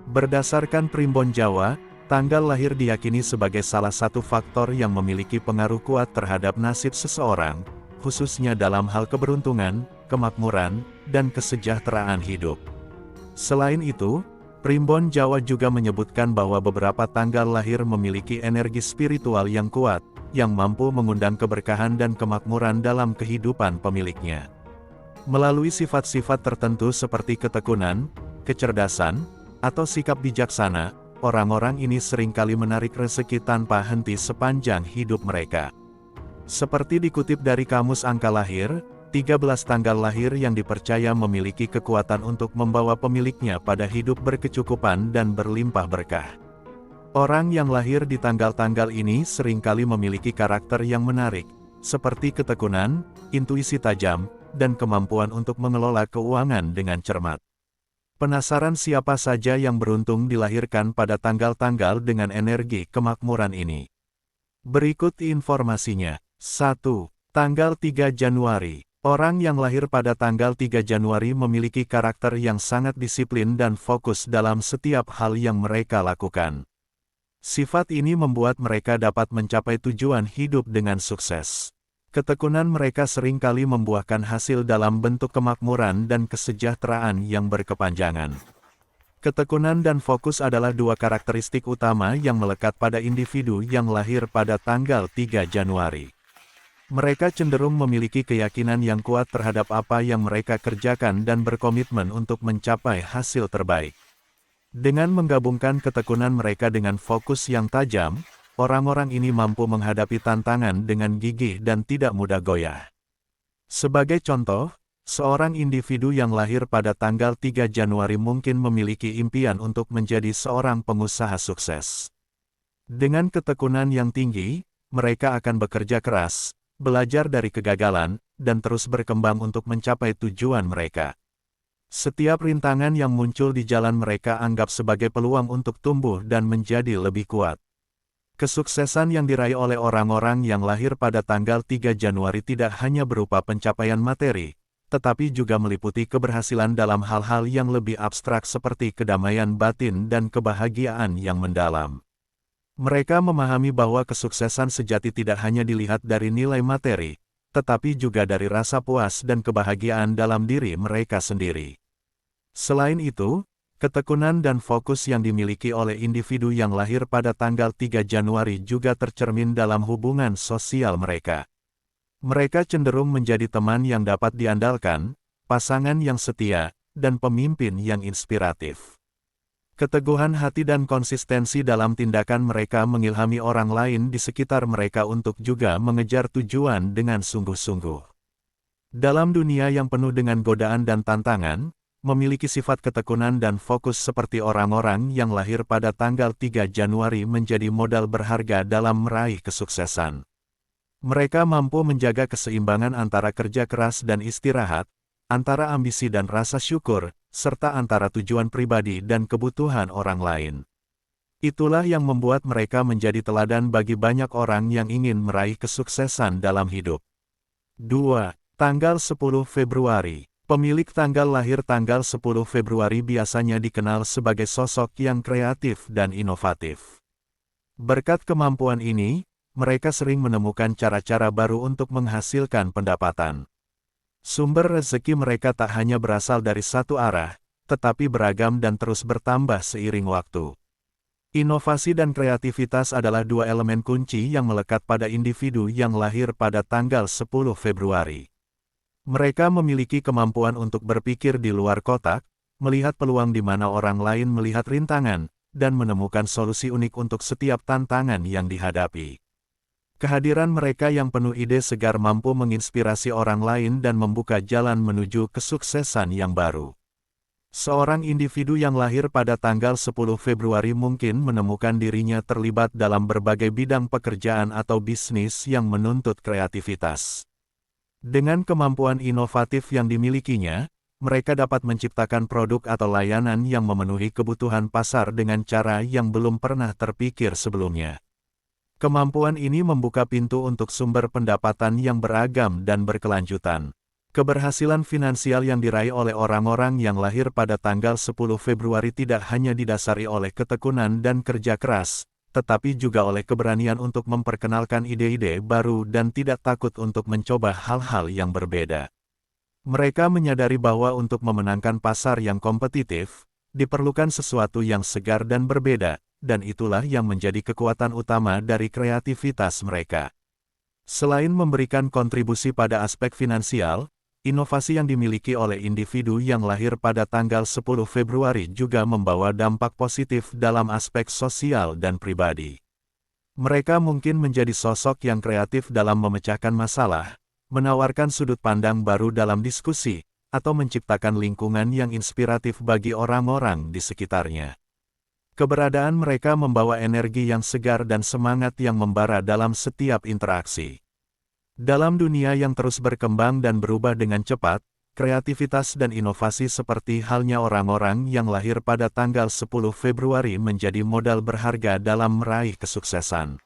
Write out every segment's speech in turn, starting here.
Berdasarkan Primbon Jawa, tanggal lahir diyakini sebagai salah satu faktor yang memiliki pengaruh kuat terhadap nasib seseorang, khususnya dalam hal keberuntungan, kemakmuran, dan kesejahteraan hidup. Selain itu, Primbon Jawa juga menyebutkan bahwa beberapa tanggal lahir memiliki energi spiritual yang kuat, yang mampu mengundang keberkahan dan kemakmuran dalam kehidupan pemiliknya. Melalui sifat-sifat tertentu seperti ketekunan, kecerdasan, atau sikap bijaksana, orang-orang ini seringkali menarik rezeki tanpa henti sepanjang hidup mereka. Seperti dikutip dari Kamus Angka Lahir, 13 tanggal lahir yang dipercaya memiliki kekuatan untuk membawa pemiliknya pada hidup berkecukupan dan berlimpah berkah. Orang yang lahir di tanggal-tanggal ini seringkali memiliki karakter yang menarik, seperti ketekunan, intuisi tajam, dan kemampuan untuk mengelola keuangan dengan cermat. Penasaran siapa saja yang beruntung dilahirkan pada tanggal-tanggal dengan energi kemakmuran ini? Berikut informasinya. 1. Tanggal 3 Januari. Orang yang lahir pada tanggal 3 Januari memiliki karakter yang sangat disiplin dan fokus dalam setiap hal yang mereka lakukan. Sifat ini membuat mereka dapat mencapai tujuan hidup dengan sukses. Ketekunan mereka seringkali membuahkan hasil dalam bentuk kemakmuran dan kesejahteraan yang berkepanjangan. Ketekunan dan fokus adalah dua karakteristik utama yang melekat pada individu yang lahir pada tanggal 3 Januari. Mereka cenderung memiliki keyakinan yang kuat terhadap apa yang mereka kerjakan dan berkomitmen untuk mencapai hasil terbaik. Dengan menggabungkan ketekunan mereka dengan fokus yang tajam, orang-orang ini mampu menghadapi tantangan dengan gigih dan tidak mudah goyah. Sebagai contoh, seorang individu yang lahir pada tanggal 3 Januari mungkin memiliki impian untuk menjadi seorang pengusaha sukses. Dengan ketekunan yang tinggi, mereka akan bekerja keras, belajar dari kegagalan, dan terus berkembang untuk mencapai tujuan mereka. Setiap rintangan yang muncul di jalan mereka anggap sebagai peluang untuk tumbuh dan menjadi lebih kuat. Kesuksesan yang diraih oleh orang-orang yang lahir pada tanggal 3 Januari tidak hanya berupa pencapaian materi, tetapi juga meliputi keberhasilan dalam hal-hal yang lebih abstrak seperti kedamaian batin dan kebahagiaan yang mendalam. Mereka memahami bahwa kesuksesan sejati tidak hanya dilihat dari nilai materi, tetapi juga dari rasa puas dan kebahagiaan dalam diri mereka sendiri. Selain itu, ketekunan dan fokus yang dimiliki oleh individu yang lahir pada tanggal 3 Januari juga tercermin dalam hubungan sosial mereka. Mereka cenderung menjadi teman yang dapat diandalkan, pasangan yang setia, dan pemimpin yang inspiratif. Keteguhan hati dan konsistensi dalam tindakan mereka mengilhami orang lain di sekitar mereka untuk juga mengejar tujuan dengan sungguh-sungguh. Dalam dunia yang penuh dengan godaan dan tantangan, memiliki sifat ketekunan dan fokus seperti orang-orang yang lahir pada tanggal 3 Januari menjadi modal berharga dalam meraih kesuksesan. Mereka mampu menjaga keseimbangan antara kerja keras dan istirahat, antara ambisi dan rasa syukur, serta antara tujuan pribadi dan kebutuhan orang lain. Itulah yang membuat mereka menjadi teladan bagi banyak orang yang ingin meraih kesuksesan dalam hidup. 2. Tanggal 10 Februari. Pemilik tanggal lahir tanggal 10 Februari biasanya dikenal sebagai sosok yang kreatif dan inovatif. Berkat kemampuan ini, mereka sering menemukan cara-cara baru untuk menghasilkan pendapatan. Sumber rezeki mereka tak hanya berasal dari satu arah, tetapi beragam dan terus bertambah seiring waktu. Inovasi dan kreativitas adalah dua elemen kunci yang melekat pada individu yang lahir pada tanggal 10 Februari. Mereka memiliki kemampuan untuk berpikir di luar kotak, melihat peluang di mana orang lain melihat rintangan, dan menemukan solusi unik untuk setiap tantangan yang dihadapi. Kehadiran mereka yang penuh ide segar mampu menginspirasi orang lain dan membuka jalan menuju kesuksesan yang baru. Seorang individu yang lahir pada tanggal 10 Februari mungkin menemukan dirinya terlibat dalam berbagai bidang pekerjaan atau bisnis yang menuntut kreativitas. Dengan kemampuan inovatif yang dimilikinya, mereka dapat menciptakan produk atau layanan yang memenuhi kebutuhan pasar dengan cara yang belum pernah terpikir sebelumnya. Kemampuan ini membuka pintu untuk sumber pendapatan yang beragam dan berkelanjutan. Keberhasilan finansial yang diraih oleh orang-orang yang lahir pada tanggal 10 Februari tidak hanya didasari oleh ketekunan dan kerja keras, tetapi juga oleh keberanian untuk memperkenalkan ide-ide baru dan tidak takut untuk mencoba hal-hal yang berbeda. Mereka menyadari bahwa untuk memenangkan pasar yang kompetitif, diperlukan sesuatu yang segar dan berbeda, dan itulah yang menjadi kekuatan utama dari kreativitas mereka. Selain memberikan kontribusi pada aspek finansial, inovasi yang dimiliki oleh individu yang lahir pada tanggal 10 Februari juga membawa dampak positif dalam aspek sosial dan pribadi. Mereka mungkin menjadi sosok yang kreatif dalam memecahkan masalah, menawarkan sudut pandang baru dalam diskusi, atau menciptakan lingkungan yang inspiratif bagi orang-orang di sekitarnya. Keberadaan mereka membawa energi yang segar dan semangat yang membara dalam setiap interaksi. Dalam dunia yang terus berkembang dan berubah dengan cepat, kreativitas dan inovasi seperti halnya orang-orang yang lahir pada tanggal 10 Februari menjadi modal berharga dalam meraih kesuksesan.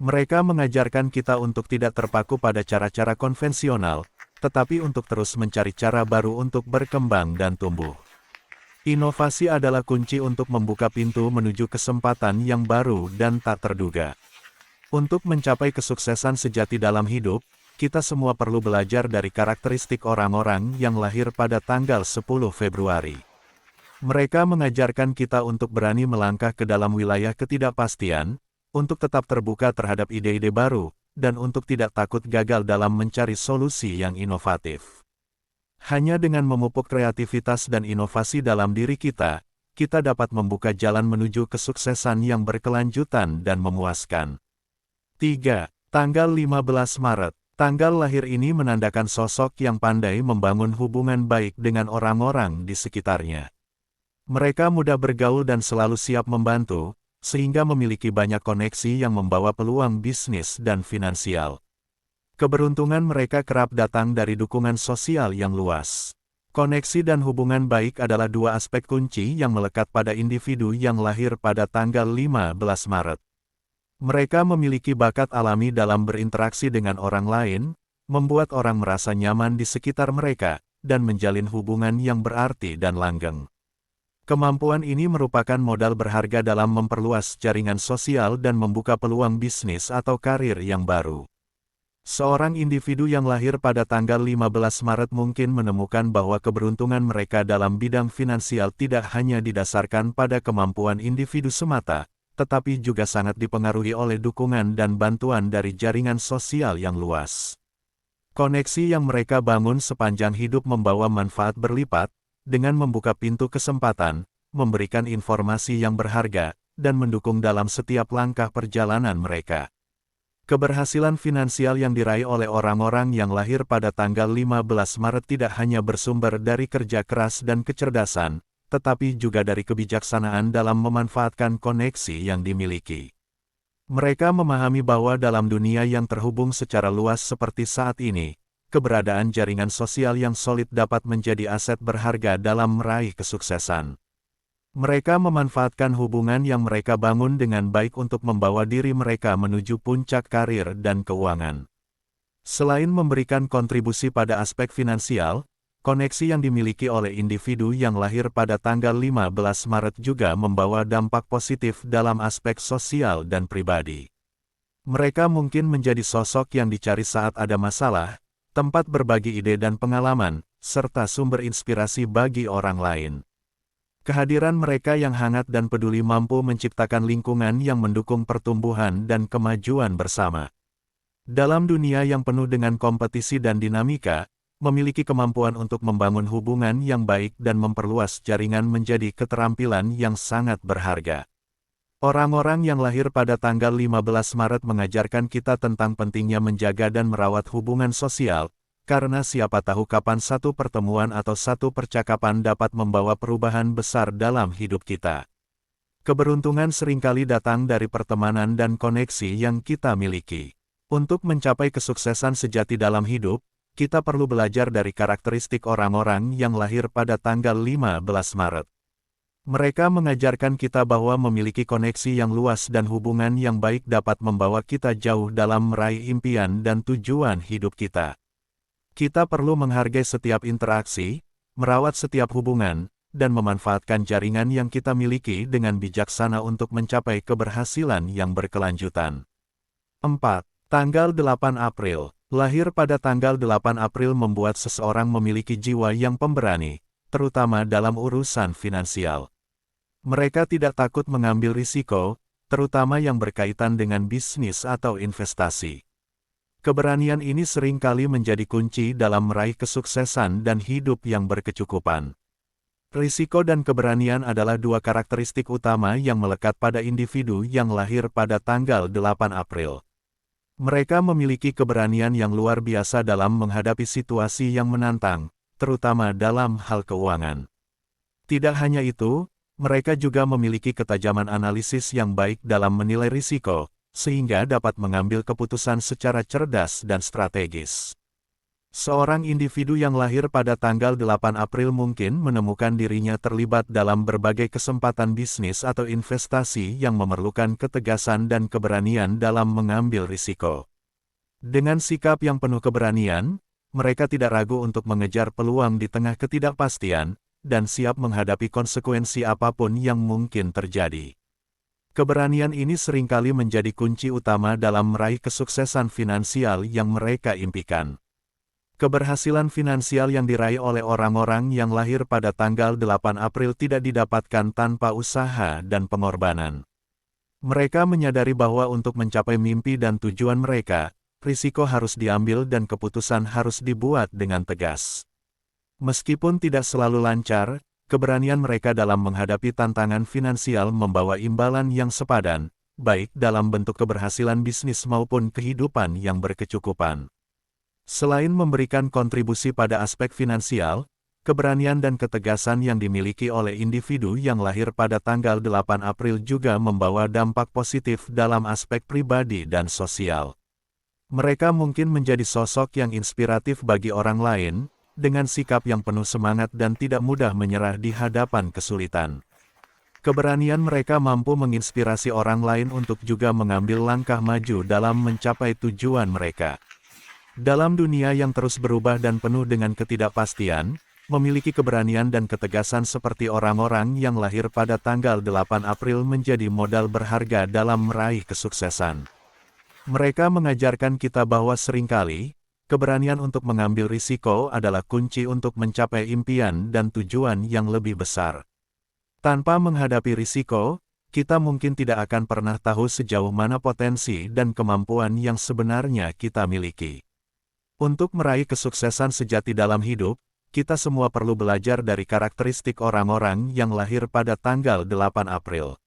Mereka mengajarkan kita untuk tidak terpaku pada cara-cara konvensional, tetapi untuk terus mencari cara baru untuk berkembang dan tumbuh. Inovasi adalah kunci untuk membuka pintu menuju kesempatan yang baru dan tak terduga. Untuk mencapai kesuksesan sejati dalam hidup, kita semua perlu belajar dari karakteristik orang-orang yang lahir pada tanggal 10 Februari. Mereka mengajarkan kita untuk berani melangkah ke dalam wilayah ketidakpastian, untuk tetap terbuka terhadap ide-ide baru, dan untuk tidak takut gagal dalam mencari solusi yang inovatif. Hanya dengan memupuk kreativitas dan inovasi dalam diri kita dapat membuka jalan menuju kesuksesan yang berkelanjutan dan memuaskan. 3. Tanggal 15 Maret. Tanggal lahir ini menandakan sosok yang pandai membangun hubungan baik dengan orang-orang di sekitarnya. Mereka mudah bergaul dan selalu siap membantu, sehingga memiliki banyak koneksi yang membawa peluang bisnis dan finansial. Keberuntungan mereka kerap datang dari dukungan sosial yang luas. Koneksi dan hubungan baik adalah dua aspek kunci yang melekat pada individu yang lahir pada tanggal 15 Maret. Mereka memiliki bakat alami dalam berinteraksi dengan orang lain, membuat orang merasa nyaman di sekitar mereka, dan menjalin hubungan yang berarti dan langgeng. Kemampuan ini merupakan modal berharga dalam memperluas jaringan sosial dan membuka peluang bisnis atau karir yang baru. Seorang individu yang lahir pada tanggal 15 Maret mungkin menemukan bahwa keberuntungan mereka dalam bidang finansial tidak hanya didasarkan pada kemampuan individu semata, tetapi juga sangat dipengaruhi oleh dukungan dan bantuan dari jaringan sosial yang luas. Koneksi yang mereka bangun sepanjang hidup membawa manfaat berlipat, dengan membuka pintu kesempatan, memberikan informasi yang berharga, dan mendukung dalam setiap langkah perjalanan mereka. Keberhasilan finansial yang diraih oleh orang-orang yang lahir pada tanggal 15 Maret tidak hanya bersumber dari kerja keras dan kecerdasan, tetapi juga dari kebijaksanaan dalam memanfaatkan koneksi yang dimiliki. Mereka memahami bahwa dalam dunia yang terhubung secara luas seperti saat ini, keberadaan jaringan sosial yang solid dapat menjadi aset berharga dalam meraih kesuksesan. Mereka memanfaatkan hubungan yang mereka bangun dengan baik untuk membawa diri mereka menuju puncak karir dan keuangan. Selain memberikan kontribusi pada aspek finansial, koneksi yang dimiliki oleh individu yang lahir pada tanggal 15 Maret juga membawa dampak positif dalam aspek sosial dan pribadi. Mereka mungkin menjadi sosok yang dicari saat ada masalah, tempat berbagi ide dan pengalaman, serta sumber inspirasi bagi orang lain. Kehadiran mereka yang hangat dan peduli mampu menciptakan lingkungan yang mendukung pertumbuhan dan kemajuan bersama. Dalam dunia yang penuh dengan kompetisi dan dinamika, memiliki kemampuan untuk membangun hubungan yang baik dan memperluas jaringan menjadi keterampilan yang sangat berharga. Orang-orang yang lahir pada tanggal 15 Maret mengajarkan kita tentang pentingnya menjaga dan merawat hubungan sosial, karena siapa tahu kapan satu pertemuan atau satu percakapan dapat membawa perubahan besar dalam hidup kita. Keberuntungan seringkali datang dari pertemanan dan koneksi yang kita miliki. Untuk mencapai kesuksesan sejati dalam hidup, kita perlu belajar dari karakteristik orang-orang yang lahir pada tanggal 15 Maret. Mereka mengajarkan kita bahwa memiliki koneksi yang luas dan hubungan yang baik dapat membawa kita jauh dalam meraih impian dan tujuan hidup kita. Kita perlu menghargai setiap interaksi, merawat setiap hubungan, dan memanfaatkan jaringan yang kita miliki dengan bijaksana untuk mencapai keberhasilan yang berkelanjutan. 4. Tanggal 8 April. Lahir pada tanggal 8 April membuat seseorang memiliki jiwa yang pemberani, terutama dalam urusan finansial. Mereka tidak takut mengambil risiko, terutama yang berkaitan dengan bisnis atau investasi. Keberanian ini seringkali menjadi kunci dalam meraih kesuksesan dan hidup yang berkecukupan. Risiko dan keberanian adalah dua karakteristik utama yang melekat pada individu yang lahir pada tanggal 8 April. Mereka memiliki keberanian yang luar biasa dalam menghadapi situasi yang menantang, terutama dalam hal keuangan. Tidak hanya itu, mereka juga memiliki ketajaman analisis yang baik dalam menilai risiko, sehingga dapat mengambil keputusan secara cerdas dan strategis. Seorang individu yang lahir pada tanggal 8 April mungkin menemukan dirinya terlibat dalam berbagai kesempatan bisnis atau investasi yang memerlukan ketegasan dan keberanian dalam mengambil risiko. Dengan sikap yang penuh keberanian, mereka tidak ragu untuk mengejar peluang di tengah ketidakpastian, dan siap menghadapi konsekuensi apapun yang mungkin terjadi. Keberanian ini seringkali menjadi kunci utama dalam meraih kesuksesan finansial yang mereka impikan. Keberhasilan finansial yang diraih oleh orang-orang yang lahir pada tanggal 8 April tidak didapatkan tanpa usaha dan pengorbanan. Mereka menyadari bahwa untuk mencapai mimpi dan tujuan mereka, risiko harus diambil dan keputusan harus dibuat dengan tegas. Meskipun tidak selalu lancar, keberanian mereka dalam menghadapi tantangan finansial membawa imbalan yang sepadan, baik dalam bentuk keberhasilan bisnis maupun kehidupan yang berkecukupan. Selain memberikan kontribusi pada aspek finansial, keberanian dan ketegasan yang dimiliki oleh individu yang lahir pada tanggal 8 April juga membawa dampak positif dalam aspek pribadi dan sosial. Mereka mungkin menjadi sosok yang inspiratif bagi orang lain, dengan sikap yang penuh semangat dan tidak mudah menyerah di hadapan kesulitan. Keberanian mereka mampu menginspirasi orang lain untuk juga mengambil langkah maju dalam mencapai tujuan mereka. Dalam dunia yang terus berubah dan penuh dengan ketidakpastian, memiliki keberanian dan ketegasan seperti orang-orang yang lahir pada tanggal 8 April menjadi modal berharga dalam meraih kesuksesan. Mereka mengajarkan kita bahwa seringkali, keberanian untuk mengambil risiko adalah kunci untuk mencapai impian dan tujuan yang lebih besar. Tanpa menghadapi risiko, kita mungkin tidak akan pernah tahu sejauh mana potensi dan kemampuan yang sebenarnya kita miliki. Untuk meraih kesuksesan sejati dalam hidup, kita semua perlu belajar dari karakteristik orang-orang yang lahir pada tanggal 8 April.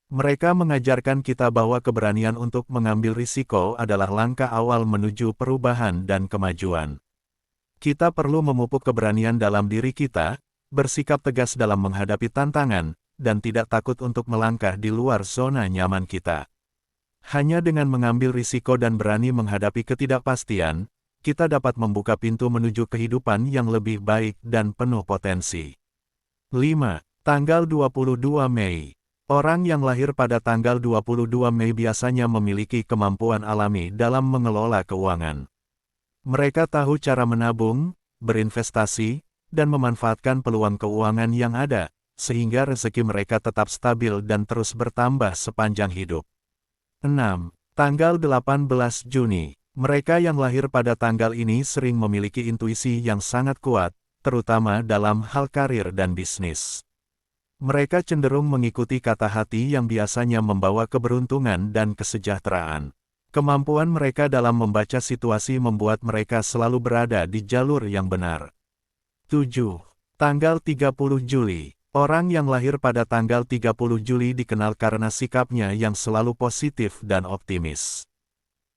Mereka mengajarkan kita bahwa keberanian untuk mengambil risiko adalah langkah awal menuju perubahan dan kemajuan. Kita perlu memupuk keberanian dalam diri kita, bersikap tegas dalam menghadapi tantangan, dan tidak takut untuk melangkah di luar zona nyaman kita. Hanya dengan mengambil risiko dan berani menghadapi ketidakpastian, kita dapat membuka pintu menuju kehidupan yang lebih baik dan penuh potensi. 5. Tanggal 22 Mei. Orang yang lahir pada tanggal 22 Mei biasanya memiliki kemampuan alami dalam mengelola keuangan. Mereka tahu cara menabung, berinvestasi, dan memanfaatkan peluang keuangan yang ada, sehingga rezeki mereka tetap stabil dan terus bertambah sepanjang hidup. 6. Tanggal 18 Juni. Mereka yang lahir pada tanggal ini sering memiliki intuisi yang sangat kuat, terutama dalam hal karir dan bisnis. Mereka cenderung mengikuti kata hati yang biasanya membawa keberuntungan dan kesejahteraan. Kemampuan mereka dalam membaca situasi membuat mereka selalu berada di jalur yang benar. 7. Tanggal 30 Juli. Orang yang lahir pada tanggal 30 Juli dikenal karena sikapnya yang selalu positif dan optimis.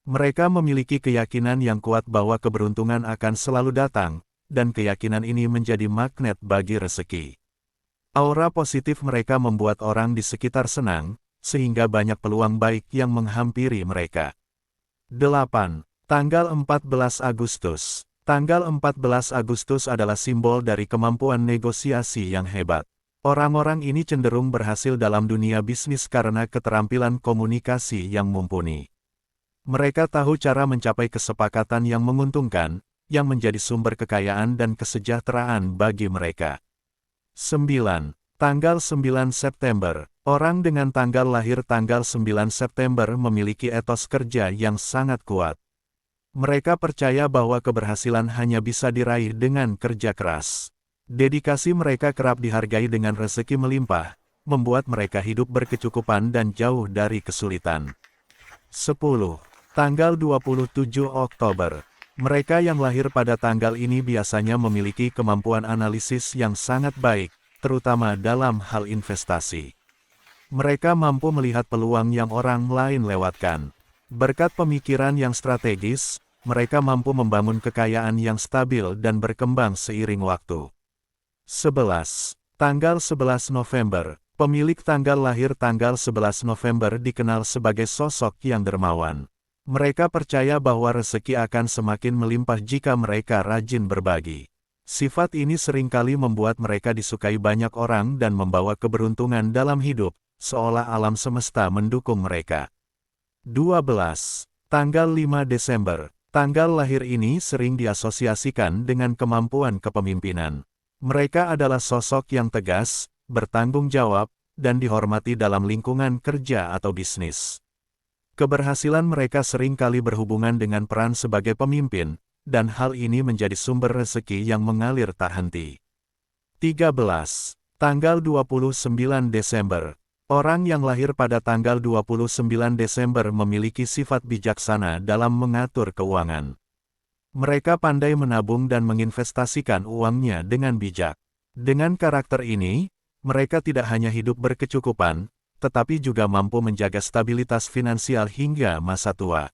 Mereka memiliki keyakinan yang kuat bahwa keberuntungan akan selalu datang, dan keyakinan ini menjadi magnet bagi rezeki. Aura positif mereka membuat orang di sekitar senang, sehingga banyak peluang baik yang menghampiri mereka. 8. Tanggal 14 Agustus. Tanggal 14 Agustus adalah simbol dari kemampuan negosiasi yang hebat. Orang-orang ini cenderung berhasil dalam dunia bisnis karena keterampilan komunikasi yang mumpuni. Mereka tahu cara mencapai kesepakatan yang menguntungkan, yang menjadi sumber kekayaan dan kesejahteraan bagi mereka. 9. Tanggal 9 September. Orang dengan tanggal lahir tanggal 9 September memiliki etos kerja yang sangat kuat. Mereka percaya bahwa keberhasilan hanya bisa diraih dengan kerja keras. Dedikasi mereka kerap dihargai dengan rezeki melimpah, membuat mereka hidup berkecukupan dan jauh dari kesulitan. 10. Tanggal 27 Oktober. Mereka yang lahir pada tanggal ini biasanya memiliki kemampuan analisis yang sangat baik, terutama dalam hal investasi. Mereka mampu melihat peluang yang orang lain lewatkan. Berkat pemikiran yang strategis, mereka mampu membangun kekayaan yang stabil dan berkembang seiring waktu. 11. Tanggal 11 November. Pemilik tanggal lahir tanggal 11 November dikenal sebagai sosok yang dermawan. Mereka percaya bahwa rezeki akan semakin melimpah jika mereka rajin berbagi. Sifat ini seringkali membuat mereka disukai banyak orang dan membawa keberuntungan dalam hidup, seolah alam semesta mendukung mereka. 12. Tanggal 5 Desember. Tanggal lahir ini sering diasosiasikan dengan kemampuan kepemimpinan. Mereka adalah sosok yang tegas, bertanggung jawab, dan dihormati dalam lingkungan kerja atau bisnis. Keberhasilan mereka seringkali berhubungan dengan peran sebagai pemimpin, dan hal ini menjadi sumber rezeki yang mengalir tak henti. 13. Tanggal 29 Desember. Orang yang lahir pada tanggal 29 Desember memiliki sifat bijaksana dalam mengatur keuangan. Mereka pandai menabung dan menginvestasikan uangnya dengan bijak. Dengan karakter ini, mereka tidak hanya hidup berkecukupan, tetapi juga mampu menjaga stabilitas finansial hingga masa tua.